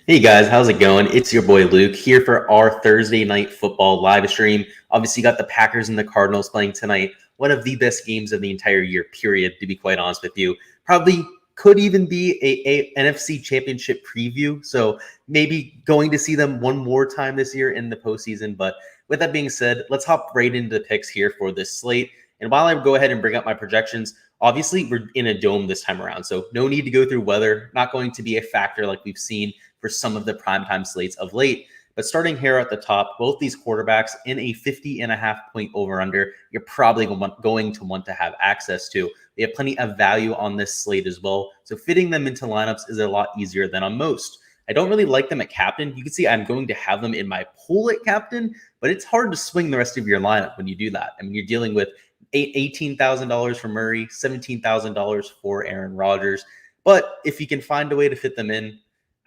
Hey guys, how's it going? It's your boy Luke here for our Thursday night football live stream. Obviously, you got the Packers and the Cardinals playing tonight. One of the best games of the entire year, period, to be quite honest with you. Probably could even be a NFC championship preview. So maybe going to see them one more time this year in the postseason. But with that being said, let's hop right into the picks here for this slate. And while I go ahead and bring up my projections, obviously we're in a dome this time around. So no need to go through weather, not going to be a factor like we've seen for some of the primetime slates of late. But starting here at the top, both these quarterbacks in a 50.5 point over-under, you're probably going to want to have access to. They have plenty of value on this slate as well. So fitting them into lineups is a lot easier than on most. I don't really like them at captain. You can see I'm going to have them in my pool at captain, but it's hard to swing the rest of your lineup when you do that. I mean, you're dealing with $18,000 for Murray, $17,000 for Aaron Rodgers. But if you can find a way to fit them in,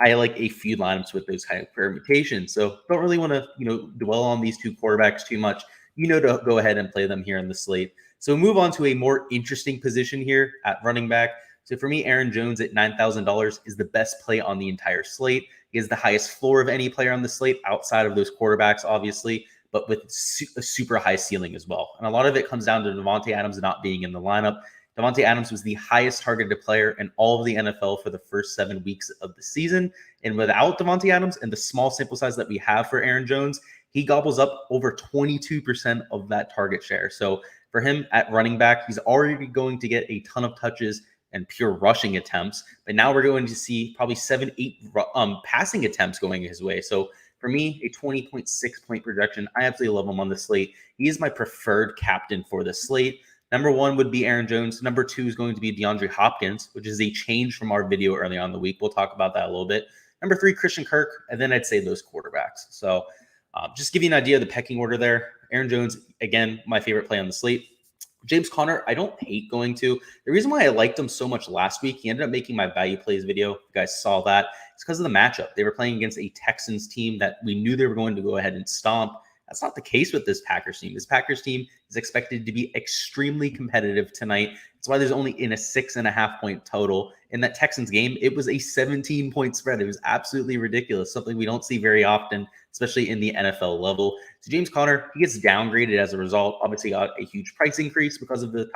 I like a few lineups with those kind of permutations. So don't really want to, dwell on these two quarterbacks too much. To go ahead and play them here in the slate. So move on to a more interesting position here at running back. So for me, Aaron Jones at $9,000 is the best play on the entire slate. He has the highest floor of any player on the slate outside of those quarterbacks, obviously, but with a super high ceiling as well. And a lot of it comes down to Davante Adams not being in the lineup. Davante Adams was the highest targeted player in all of the NFL for the first 7 weeks of the season. And without Davante Adams and the small sample size that we have for Aaron Jones, he gobbles up over 22% of that target share. So for him at running back, he's already going to get a ton of touches and pure rushing attempts. But now we're going to see probably 7-8 passing attempts going his way. So for me, a 20.6 point projection. I absolutely love him on the slate. He is my preferred captain for the slate. Number one would be Aaron Jones. Number two is going to be DeAndre Hopkins, which is a change from our video early on in the week. We'll talk about that a little bit. Number three, Christian Kirk. And then I'd say those quarterbacks. So just give you an idea of the pecking order there. Aaron Jones, again, my favorite play on the slate. James Conner, I don't hate going to. The reason why I liked him so much last week, he ended up making my value plays video. If you guys saw that. It's because of the matchup. They were playing against a Texans team that we knew they were going to go ahead and stomp. That's not the case with this Packers team. This Packers team is expected to be extremely competitive tonight. That's why there's only in a 6.5 point total. In that Texans game, it was a 17 point spread. It was absolutely ridiculous, something we don't see very often, especially in the NFL level. So James Conner, he gets downgraded as a result. Obviously got a huge price increase because of the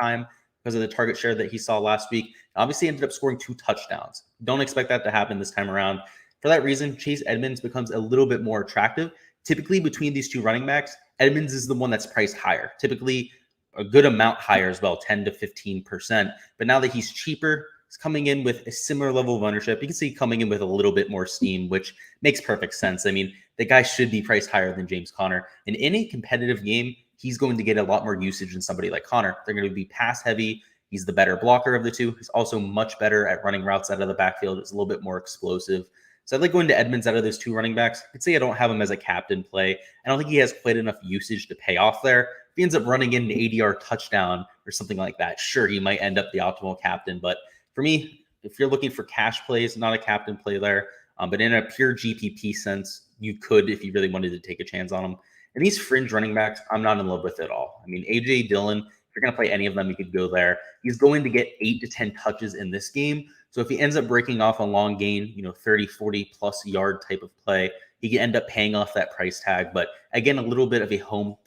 target share that he saw last week. Obviously ended up scoring 2 touchdowns. Don't expect that to happen this time around. For that reason, Chase Edmonds becomes a little bit more attractive. Typically, between these two running backs, Edmonds is the one that's priced higher, typically a good amount higher as well, 10 to 15%. But now that he's cheaper, he's coming in with a similar level of ownership. You can see coming in with a little bit more steam, which makes perfect sense. I mean, the guy should be priced higher than James Conner. And in a competitive game, he's going to get a lot more usage than somebody like Conner. They're going to be pass heavy. He's the better blocker of the two. He's also much better at running routes out of the backfield. It's a little bit more explosive. So I'd like going to Edmonds out of those two running backs. I'd say I don't have him as a captain play. I don't think he has quite enough usage to pay off there. If he ends up running in an 80-yard touchdown or something like that, sure, he might end up the optimal captain. But for me, if you're looking for cash plays, not a captain play there. But in a pure GPP sense, you could if you really wanted to take a chance on them. And these fringe running backs, I'm not in love with at all. I mean, A.J. Dillon, if you're going to play any of them, you could go there. He's going to get 8 to 10 touches in this game. So if he ends up breaking off a long gain, 30, 40 plus yard type of play, he can end up paying off that price tag. But again, a little bit of a home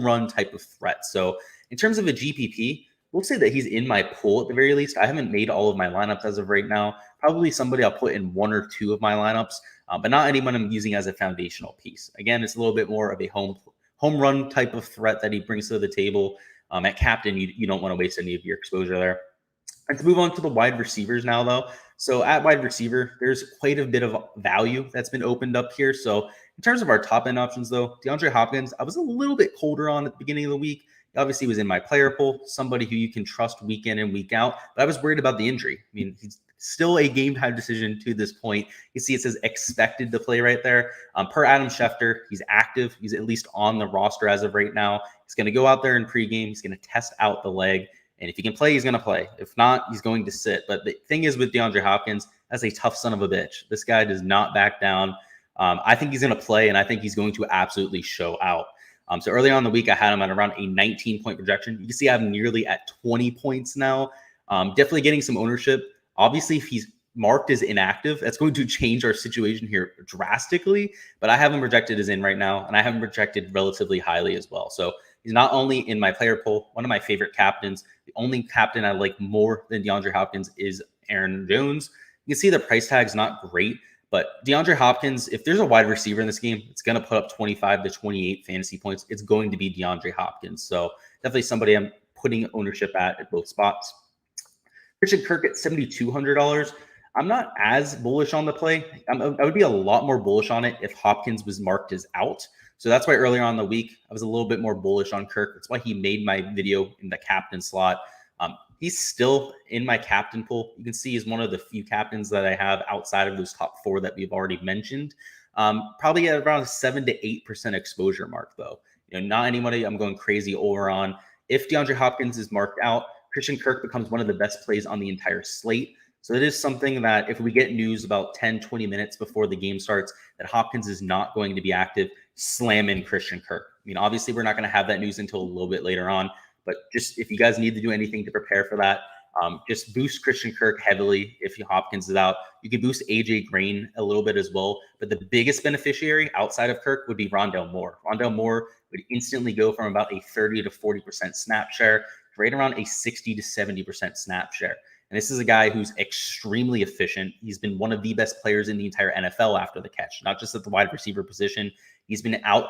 run type of threat. So in terms of a GPP, we'll say that he's in my pool at the very least. I haven't made all of my lineups as of right now. Probably somebody I'll put in 1 or 2 of my lineups, but not anyone I'm using as a foundational piece. Again, it's a little bit more of a home run type of threat that he brings to the table. At captain, you don't want to waste any of your exposure there. Let's move on to the wide receivers now, though. So at wide receiver, there's quite a bit of value that's been opened up here. So in terms of our top end options, though, DeAndre Hopkins, I was a little bit colder on at the beginning of the week. He obviously was in my player pool, somebody who you can trust week in and week out. But I was worried about the injury. I mean, he's still a game time decision to this point. You see it says expected to play right there. Per Adam Schefter, he's active. He's at least on the roster as of right now. He's going to go out there in pregame. He's going to test out the leg. And if he can play, he's going to play. If not, he's going to sit. But the thing is with DeAndre Hopkins, that's a tough son of a bitch. This guy does not back down. I think he's going to play, and I think he's going to absolutely show out. So early on in the week, I had him at around a 19-point projection. You can see I'm nearly at 20 points now. Definitely getting some ownership. Obviously, if he's marked as inactive. That's going to change our situation here drastically, but I have him projected as in right now, and I have him projected relatively highly as well. So he's not only in my player pool, one of my favorite captains. The only captain I like more than DeAndre Hopkins is Aaron Jones. You can see the price tag's not great, but DeAndre Hopkins, if there's a wide receiver in this game, it's going to put up 25 to 28 fantasy points. It's going to be DeAndre Hopkins. So definitely somebody I'm putting ownership at both spots. Christian Kirk at $7,200. I'm not as bullish on the play. I would be a lot more bullish on it if Hopkins was marked as out. So that's why earlier on in the week, I was a little bit more bullish on Kirk. That's why he made my video in the captain slot. He's still in my captain pool. You can see he's one of the few captains that I have outside of those top 4 that we've already mentioned. Probably at around 7 to 8% exposure mark, though. Not anybody I'm going crazy over on. If DeAndre Hopkins is marked out, Christian Kirk becomes one of the best plays on the entire slate. So it is something that if we get news about 10, 20 minutes before the game starts that Hopkins is not going to be active, slam in Christian Kirk. Obviously, we're not going to have that news until a little bit later on. But just if you guys need to do anything to prepare for that, just boost Christian Kirk heavily if Hopkins is out. You can boost AJ Green a little bit as well. But the biggest beneficiary outside of Kirk would be Rondale Moore. Rondale Moore would instantly go from about a 30 to 40% snap share to right around a 60 to 70% snap share. And this is a guy who's extremely efficient. He's been one of the best players in the entire NFL after the catch, not just at the wide receiver position. He's been out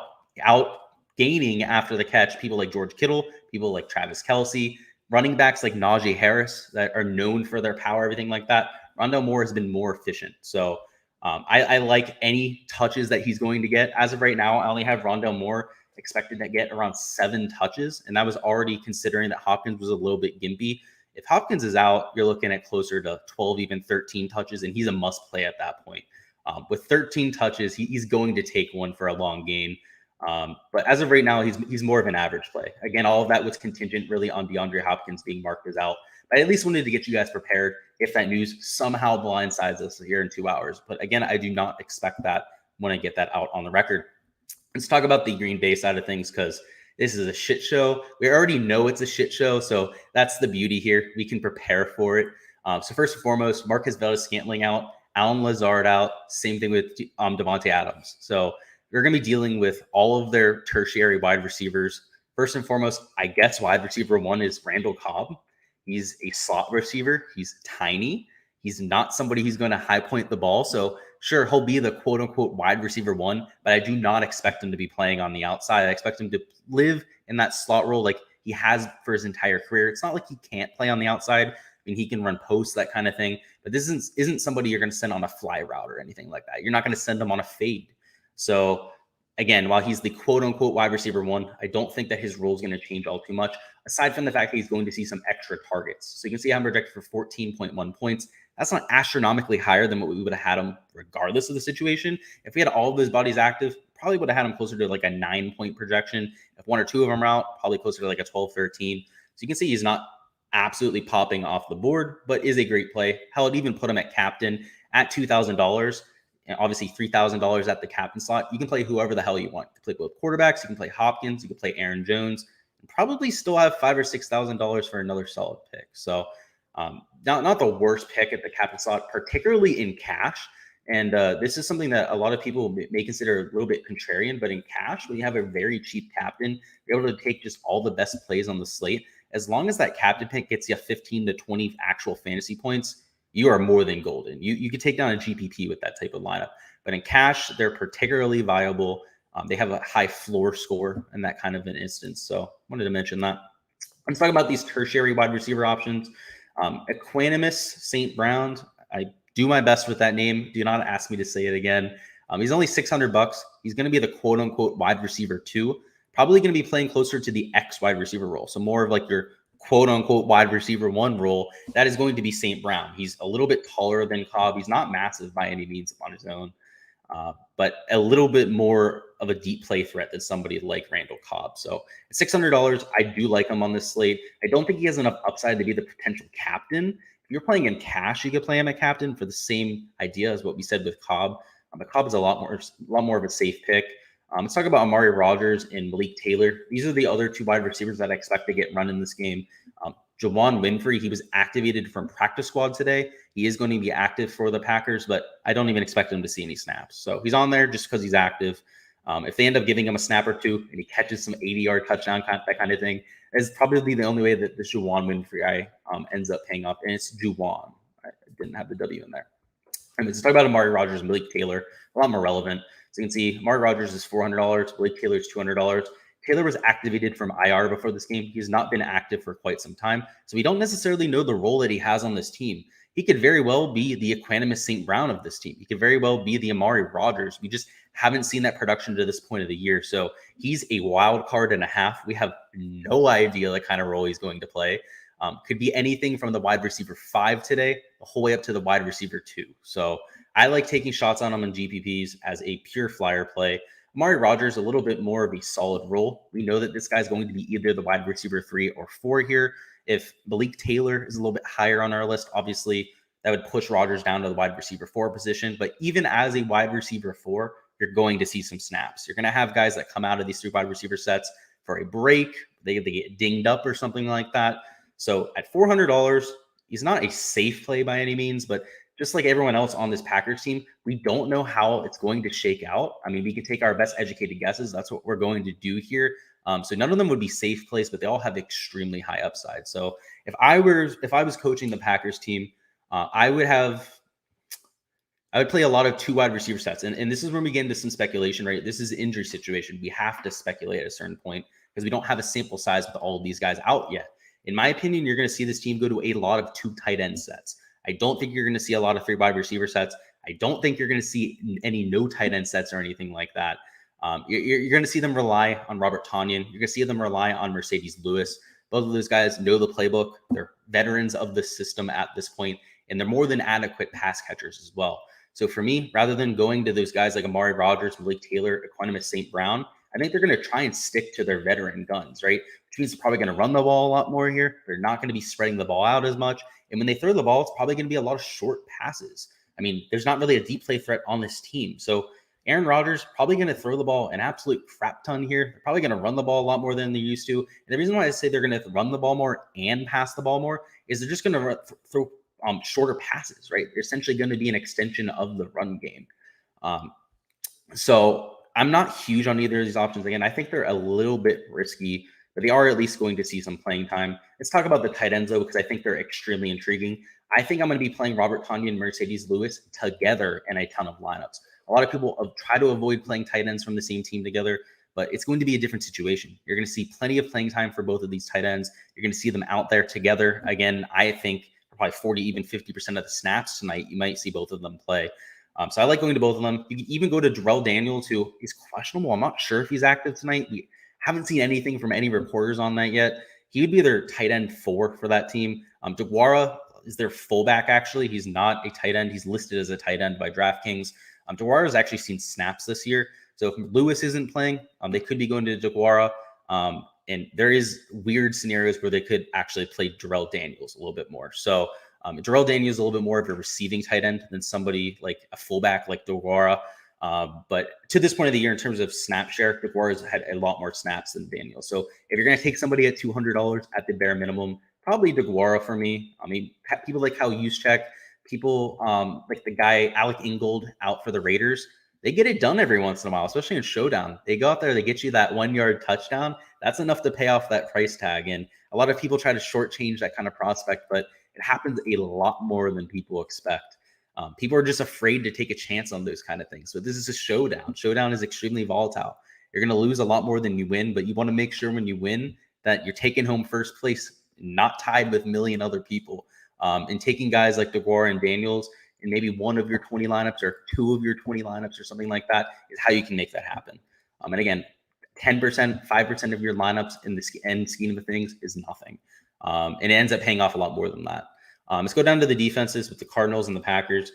gaining after the catch people like George Kittle, people like Travis Kelce, running backs like Najee Harris that are known for their power, everything like that. Rondale Moore has been more efficient. So I like any touches that he's going to get. As of right now, I only have Rondale Moore expected to get around 7 touches, and that was already considering that Hopkins was a little bit gimpy. If Hopkins is out, you're looking at closer to 12, even 13 touches, and he's a must play at that point. With 13 touches, he's going to take one for a long game. But as of right now, he's more of an average play. Again, all of that was contingent really on DeAndre Hopkins being marked as out. But I at least wanted to get you guys prepared if that news somehow blindsides us here in 2 hours. But again, I do not expect that when I get that out on the record. Let's talk about the Green Bay side of things because this is a shit show. We already know it's a shit show, so that's the beauty here. We can prepare for it. So first and foremost, Marcus Valdes-Scantling out, Alan Lazard out. Same thing with Davante Adams. So we're going to be dealing with all of their tertiary wide receivers. First and foremost, I guess wide receiver 1 is Randall Cobb. He's a slot receiver. He's tiny. He's not somebody who's going to high point the ball. So sure, he'll be the quote unquote wide receiver 1, but I do not expect him to be playing on the outside. I expect him to live in that slot role like he has for his entire career. It's not like he can't play on the outside. I mean, he can run posts, that kind of thing, but this isn't somebody you're going to send on a fly route or anything like that. You're not going to send him on a fade. So again, while he's the quote unquote wide receiver 1, I don't think that his role is going to change all too much, aside from the fact that he's going to see some extra targets. So you can see I'm projected for 14.1 points. That's not astronomically higher than what we would have had him regardless of the situation. If we had all of those bodies active, probably would have had him closer to like a 9-point projection. If 1 or 2 of them are out, probably closer to like a 12, 13. So you can see he's not absolutely popping off the board, but is a great play. Hell, I'd even put him at captain at $2,000. And obviously $3,000 at the captain slot. You can play whoever the hell you want. You can play both quarterbacks. You can play Hopkins. You can play Aaron Jones. And probably still have $5,000 or $6,000 for another solid pick. So not the worst pick at the captain slot, particularly in cash. And this is something that a lot of people may consider a little bit contrarian, but in cash, when you have a very cheap captain, you're able to take just all the best plays on the slate. As long as that captain pick gets you 15 to 20 actual fantasy points, you are more than golden. You could take down a GPP with that type of lineup. But in cash, they're particularly viable. They have a high floor score in that kind of an instance. So wanted to mention that. Let's talk about these tertiary wide receiver options. Equanimus St. Brown. I do my best with that name. Do not ask me to say it again. He's only $600. He's going to be the quote unquote wide receiver 2. Probably going to be playing closer to the X wide receiver role. So more of like your quote unquote wide receiver 1 role. That is going to be St. Brown. He's a little bit taller than Cobb. He's not massive by any means on his own, but a little bit more of a deep play threat than somebody like Randall Cobb. So at $600, I do like him on this slate. I don't think he has enough upside to be the potential captain. If you're playing in cash, you could play him at captain for the same idea as what we said with Cobb. But Cobb is a lot more of a safe pick. Let's talk about Amari Rodgers and Malik Taylor. These are the other two wide receivers that I expect to get run in this game. Javon Winfrey, he was activated from practice squad today. He is going to be active for the Packers, but I don't even expect him to see any snaps. So he's on there just because he's active. If they end up giving him a snap or two and he catches some 80-yard touchdown, that kind of thing, is probably the only way that the Javon Winfrey guy ends up paying up. And it's Juwan. I didn't have the W in there. Let's talk about Amari Rodgers and Malik Taylor. A lot more relevant. So you can see Amari Rodgers is $400. Malik Taylor is $200. Taylor was activated from IR before this game. He's not been active for quite some time. So we don't necessarily know the role that he has on this team. He could very well be the Equanimous St. Brown of this team. He could very well be the Amari Rodgers. We just haven't seen that production to this point of the year. So he's a wild card and a half. We have no idea the kind of role he's going to play. Could be anything from the wide receiver 5 today, the whole way up to the wide receiver 2. So I like taking shots on him in GPPs as a pure flyer play. Amari Rodgers, a little bit more of a solid role. We know that this guy's going to be either the wide receiver 3 or 4 here. If Malik Taylor is a little bit higher on our list, obviously that would push Rodgers down to the wide receiver 4 position. But even as a wide receiver 4, you're going to see some snaps. You're going to have guys that come out of these 3 wide receiver sets for a break. They get dinged up or something like that. So at $400, he's not a safe play by any means, but just like everyone else on this Packers team, we don't know how it's going to shake out. I mean, we can take our best educated guesses. That's what we're going to do here. So none of them would be safe plays, but they all have extremely high upside. So if I was coaching the Packers team, I would play a lot of 2 wide receiver sets. And this is when we get into some speculation, right? This is an injury situation. We have to speculate at a certain point because we don't have a sample size with all of these guys out yet. In my opinion, you're going to see this team go to a lot of 2 tight end sets. I don't think you're going to see a lot of 3 wide receiver sets. I don't think you're going to see any no tight end sets or anything like that. You're going to see them rely on Robert Tonyan. You're going to see them rely on Mercedes Lewis. Both of those guys know the playbook. They're veterans of the system at this point, and they're more than adequate pass catchers as well. So for me, rather than going to those guys like Amari Rodgers, Malik Taylor, Equanimous St. Brown, I think they're going to try and stick to their veteran guns, right? Which means they're probably going to run the ball a lot more here. They're not going to be spreading the ball out as much. And when they throw the ball, it's probably going to be a lot of short passes. I mean, there's not really a deep play threat on this team. So Aaron Rodgers probably going to throw the ball an absolute crap ton here. They're probably going to run the ball a lot more than they used to. And the reason why I say they're going to run the ball more and pass the ball more is they're just going to throw shorter passes, right? They're essentially going to be an extension of the run game. So I'm not huge on either of these options. Again, I think they're a little bit risky, but they are at least going to see some playing time. Let's talk about the tight ends, though, because I think they're extremely intriguing. I think I'm going to be playing Robert Tonyan and Mercedes Lewis together in a ton of lineups. A lot of people try to avoid playing tight ends from the same team together, but it's going to be a different situation. You're going to see plenty of playing time for both of these tight ends. You're going to see them out there together. Again, I think probably 40, even 50% of the snaps tonight, you might see both of them play. So I like going to both of them. You can even go to Darrell Daniels, who is questionable. I'm not sure if he's active tonight. We haven't seen anything from any reporters on that yet. He would be their tight end 4 for that team. DeGuara is their fullback, actually. He's not a tight end. He's listed as a tight end by DraftKings. DeGuara has actually seen snaps this year. So if Lewis isn't playing, they could be going to DeGuara. And there is weird scenarios where they could actually play Darrell Daniels a little bit more. So Darrell Daniels is a little bit more of a receiving tight end than somebody like a fullback like DeGuara. But to this point of the year, in terms of snap share, DeGuara's had a lot more snaps than Daniels. So if you're going to take somebody at $200 at the bare minimum, probably DeGuara for me. I mean, people like Kyle Juszczyk, people like the guy Alec Ingold out for the Raiders, they get it done every once in a while, especially in showdown. They go out there, they get you that 1-yard touchdown. That's enough to pay off that price tag. And a lot of people try to shortchange that kind of prospect, but it happens a lot more than people expect. People are just afraid to take a chance on those kind of things. So this is a showdown. Showdown is extremely volatile. You're going to lose a lot more than you win, but you want to make sure when you win that you're taking home first place, not tied with a million other people. And taking guys like DeGuara and Daniels in maybe one of your 20 lineups or 2 of your 20 lineups or something like that is how you can make that happen. And again, 10%, 5% of your lineups in the end scheme of things is nothing. And it ends up paying off a lot more than that. Let's go down to the defenses with the Cardinals and the Packers.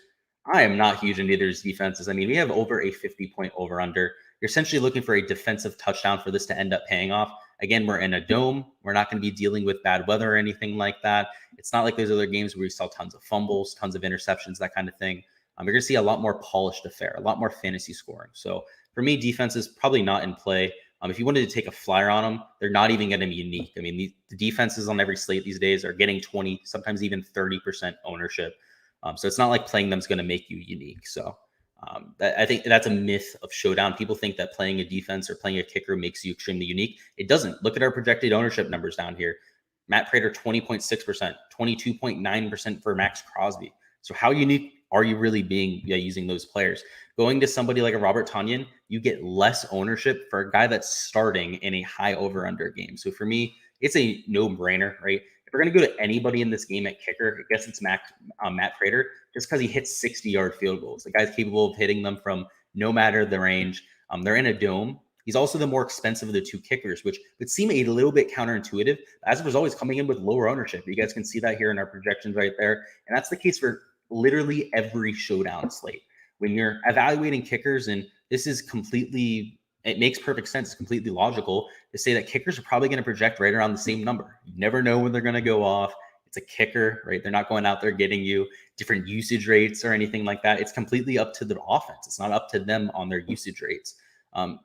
I am not huge in either of these defenses. I mean, we have over a 50-point over-under. You're essentially looking for a defensive touchdown for this to end up paying off. Again, we're in a dome. We're not going to be dealing with bad weather or anything like that. It's not like those other games where we saw tons of fumbles, tons of interceptions, that kind of thing. You're going to see a lot more polished affair, a lot more fantasy scoring. So for me, defense is probably not in play. If you wanted to take a flyer on them, they're not even going to be unique. I mean, the defenses on every slate these days are getting 20, sometimes even 30% ownership. So it's not like playing them is going to make you unique. So I think that's a myth of showdown. People think that playing a defense or playing a kicker makes you extremely unique. It doesn't. Look at our projected ownership numbers down here. Matt Prater, 20.6%, 22.9% for Max Crosby. So how unique are you really being using those players? Going to somebody like a Robert Tonyan, you get less ownership for a guy that's starting in a high over-under game. So for me, it's a no-brainer, right? If we're going to go to anybody in this game at kicker, I guess it's Matt Prater, just because he hits 60-yard field goals. The guy's capable of hitting them from no matter the range. They're in a dome. He's also the more expensive of the two kickers, which would seem a little bit counterintuitive. As a result, he's coming in with lower ownership. You guys can see that here in our projections right there. And that's the case for literally every showdown slate. When you're evaluating kickers, and this is completely, it makes perfect sense. It's completely logical to say that kickers are probably going to project right around the same number. You never know when they're going to go off. It's a kicker, right? They're not going out there getting you different usage rates or anything like that. It's completely up to the offense. It's not up to them on their usage rates.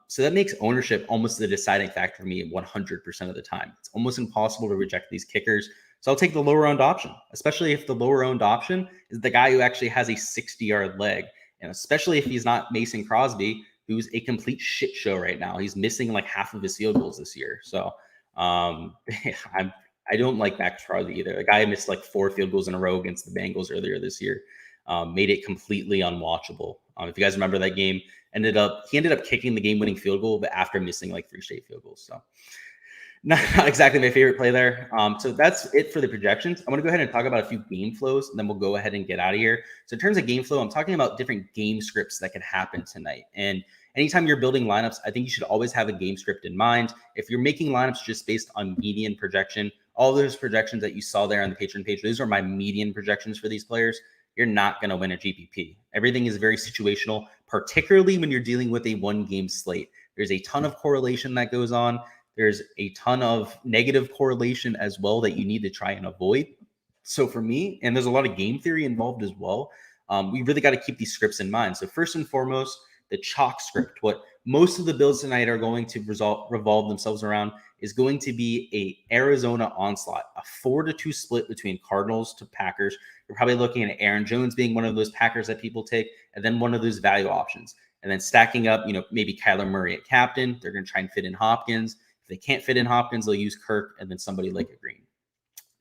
So that makes ownership almost the deciding factor for me 100% of the time. It's almost impossible to reject these kickers. So I'll take the lower owned option, especially if the lower owned option is the guy who actually has a 60-yard leg. And especially if he's not Mason Crosby, who's a complete shit show right now. He's missing like half of his field goals this year. So I don't like Max Crosby either. The guy missed like 4 field goals in a row against the Bengals earlier this year. Made it completely unwatchable. If you guys remember that game, he ended up kicking the game-winning field goal, but after missing like 3 straight field goals. So not exactly my favorite play there. So that's it for the projections. I'm going to go ahead and talk about a few game flows, and then we'll go ahead and get out of here. So in terms of game flow, I'm talking about different game scripts that can happen tonight. And anytime you're building lineups, I think you should always have a game script in mind. If you're making lineups just based on median projection, all those projections that you saw there on the Patreon page, those are my median projections for these players. You're not going to win a GPP. Everything is very situational, particularly when you're dealing with a one-game slate. There's a ton of correlation that goes on. There's a ton of negative correlation as well that you need to try and avoid. So for me, and there's a lot of game theory involved as well, we really got to keep these scripts in mind. So first and foremost, the chalk script, what most of the builds tonight are going to revolve themselves around, is going to be a Arizona onslaught, a 4-2 split between Cardinals to Packers. You're probably looking at Aaron Jones being one of those Packers that people take, and then one of those value options. And then stacking up, maybe Kyler Murray at captain. They're going to try and fit in Hopkins. If they can't fit in Hopkins, they'll use Kirk and then somebody like a Green.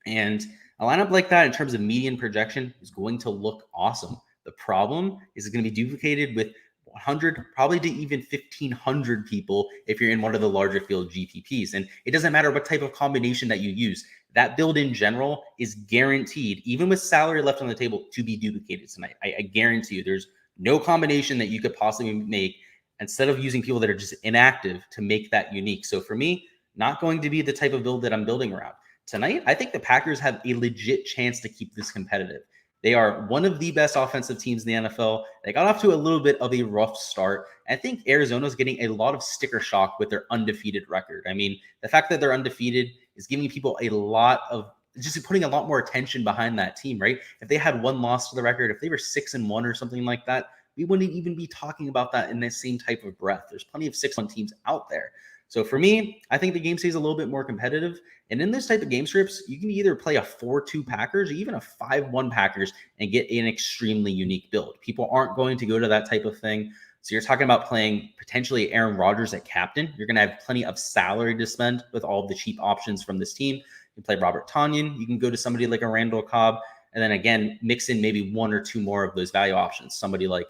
And a lineup like that in terms of median projection is going to look awesome. The problem is it's going to be duplicated with 100, probably to even 1,500 people if you're in one of the larger field GPPs. And it doesn't matter what type of combination that you use. That build in general is guaranteed, even with salary left on the table, to be duplicated tonight. I guarantee you there's no combination that you could possibly make instead of using people that are just inactive to make that unique. So for me, not going to be the type of build that I'm building around. Tonight, I think the Packers have a legit chance to keep this competitive. They are one of the best offensive teams in the NFL. They got off to a little bit of a rough start. I think Arizona's getting a lot of sticker shock with their undefeated record. I mean, the fact that they're undefeated is giving people a lot of, just putting a lot more attention behind that team, right? If they had one loss to the record, if they were 6-1 or something like that, we wouldn't even be talking about that in the same type of breath. There's plenty of 6-1 teams out there. So for me, I think the game stays a little bit more competitive. And in this type of game scripts, you can either play a 4-2 Packers or even a 5-1 Packers and get an extremely unique build. People aren't going to go to that type of thing. So you're talking about playing potentially Aaron Rodgers at captain. You're going to have plenty of salary to spend with all of the cheap options from this team. You can play Robert Tonyan. You can go to somebody like a Randall Cobb. And then again, mix in maybe 1 or 2 more of those value options. Somebody like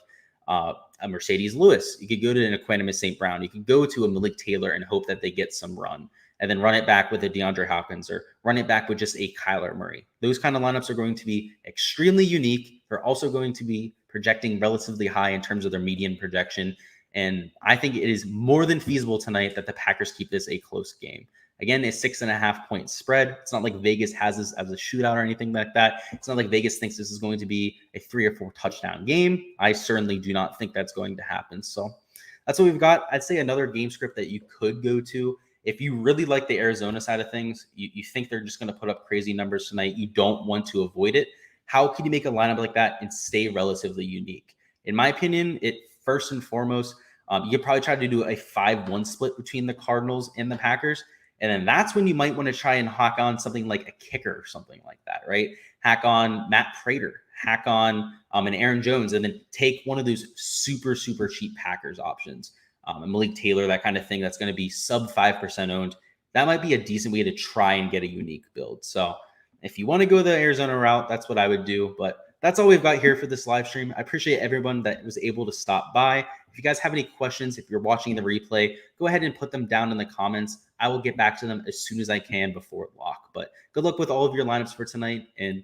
a Mercedes Lewis. You could go to an Equanimus St. Brown. You could go to a Malik Taylor and hope that they get some run, and then run it back with a DeAndre Hopkins or run it back with just a Kyler Murray. Those kind of lineups are going to be extremely unique. They're also going to be projecting relatively high in terms of their median projection. And I think it is more than feasible tonight that the Packers keep this a close game. Again, a 6.5 point spread. It's not like Vegas has this as a shootout or anything like that. It's not like Vegas thinks this is going to be a 3 or 4 touchdown game. I certainly do not think that's going to happen. So that's what we've got. I'd say another game script that you could go to if you really like the Arizona side of things, you think they're just going to put up crazy numbers tonight. You don't want to avoid it. How can you make a lineup like that and stay relatively unique? In my opinion, it first and foremost, You could probably try to do a 5-1 split between the Cardinals and the Packers. And then that's when you might want to try and hack on something like a kicker or something like that, right? Hack on Matt Prater, hack on an Aaron Jones, and then take one of those super, super cheap Packers options. And Malik Taylor, that kind of thing, that's going to be sub 5% owned. That might be a decent way to try and get a unique build. So if you want to go the Arizona route, that's what I would do. But that's all we've got here for this live stream. I appreciate everyone that was able to stop by. If you guys have any questions, if you're watching the replay, go ahead and put them down in the comments. I will get back to them as soon as I can before lock. But good luck with all of your lineups for tonight. And